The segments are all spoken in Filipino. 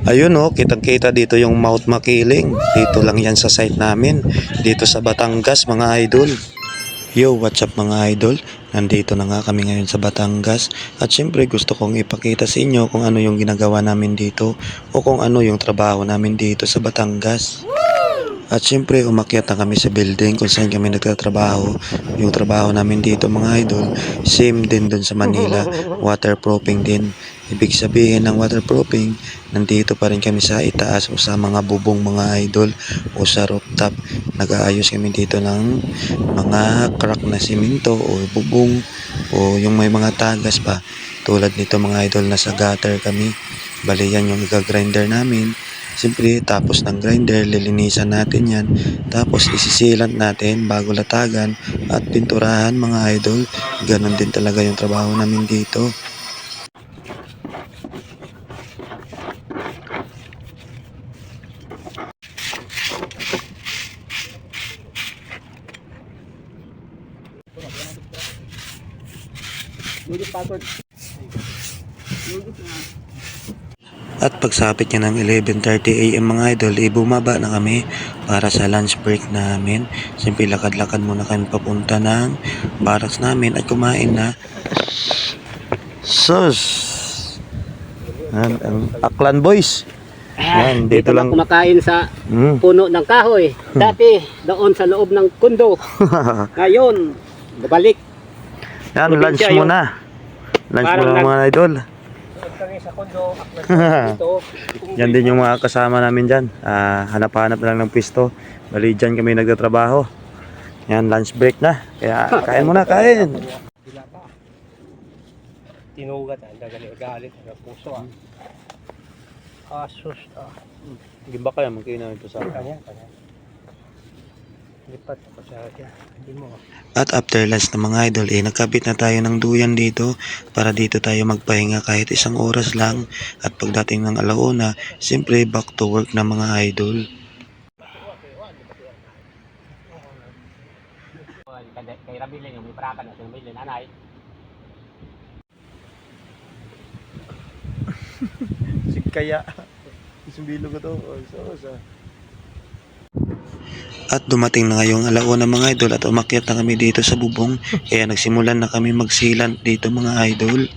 Ayun oh, kitang-kita dito yung Mount Makiling. Dito lang yan sa site namin. Dito sa Batangas mga idol. Yo, what's up mga idol? Nandito na nga kami ngayon sa Batangas. At syempre gusto kong ipakita sa inyo kung ano yung ginagawa namin dito o kung ano yung trabaho namin dito sa Batangas. At syempre umakyat na kami sa building kung saan kami nagtatrabaho. Yung trabaho namin dito mga idol, same din dun sa Manila, waterproofing din. Ibig sabihin ng waterproofing, nandito pa rin kami sa itaas o sa mga bubong mga idol o sa rooftop. Nag-aayos kami dito ng mga crack na simento o bubong o yung may mga tagas pa. Tulad nito mga idol, nasa gutter kami. Bali yan yung i-grinder namin. Siyempre, tapos ng grinder, lilinisan natin yan. Tapos, isisilant natin bago latagan at pinturahan mga idol. Ganon din talaga yung trabaho namin dito. At pagsapit niya ng 11:30 AM mga idol, bumaba na kami para sa lunch break namin. Siyempre lakad-lakad muna kami papunta ng barracks namin at kumain na. Sus! Ang Aklan Boys. Yan, dito lang kumakain sa puno ng kahoy. Dati doon sa loob ng kundo. Ngayon, babalik. Yan, lunch muna. Lunch muna mga idol. Sa kundo, Yan din yung mga kasama namin dyan. Hanap-hanap na lang ng pisto. Bali dyan kami nagtatrabaho. Yan, lunch break na. Kaya kain muna, kain. Tinugat, galit ang puso. Asus. Gimba kaya magkainan ito sa Kanya. Lipat ako sa kanya. Hindi mo. At after lunch na mga idol, nagkabit na tayo ng duyan dito para dito tayo magpahinga kahit isang oras lang. At pagdating ng alauna, siyempre back to work na mga idol. Kay Rabilin yung may paraka na sa Rabilin, nanay. Kaya, isumbilog ko to. At dumating na ngayong alauna mga idol at umakyat na kami dito sa bubong. Kaya nagsimulan na kami magsilant dito mga idol.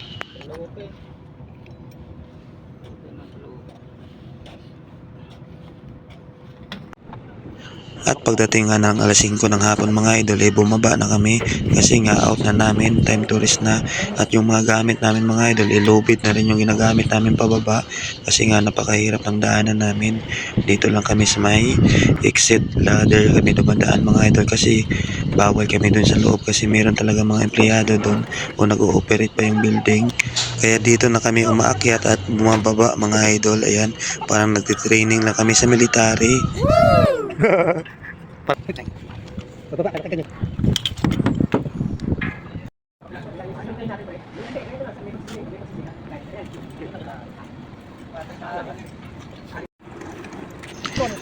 At pagdating nga ng alas 5 ng hapon mga idol, bumaba na kami kasi nga out na namin, time to rest na. At yung mga gamit namin mga idol, low bid na rin yung ginagamit namin pababa kasi nga napakahirap ang daanan namin. Dito lang kami sa may exit ladder kami dumadaan mga idol kasi bawal kami dun sa loob kasi meron talaga mga empleyado dun o nag-ooperate pa yung building. Kaya dito na kami umaakyat at bumababa mga idol. Ayan, parang nagtitraining lang kami sa military. Bababa ka ganyan.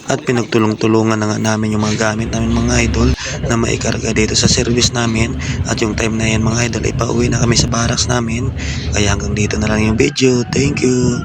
At pinagtulong-tulungan na nga namin yung mga gamit namin mga idol na maikarga dito sa service namin. At yung time na yan mga idol, pauwi na kami sa barracks namin. Kaya hanggang dito na lang yung video. Thank you!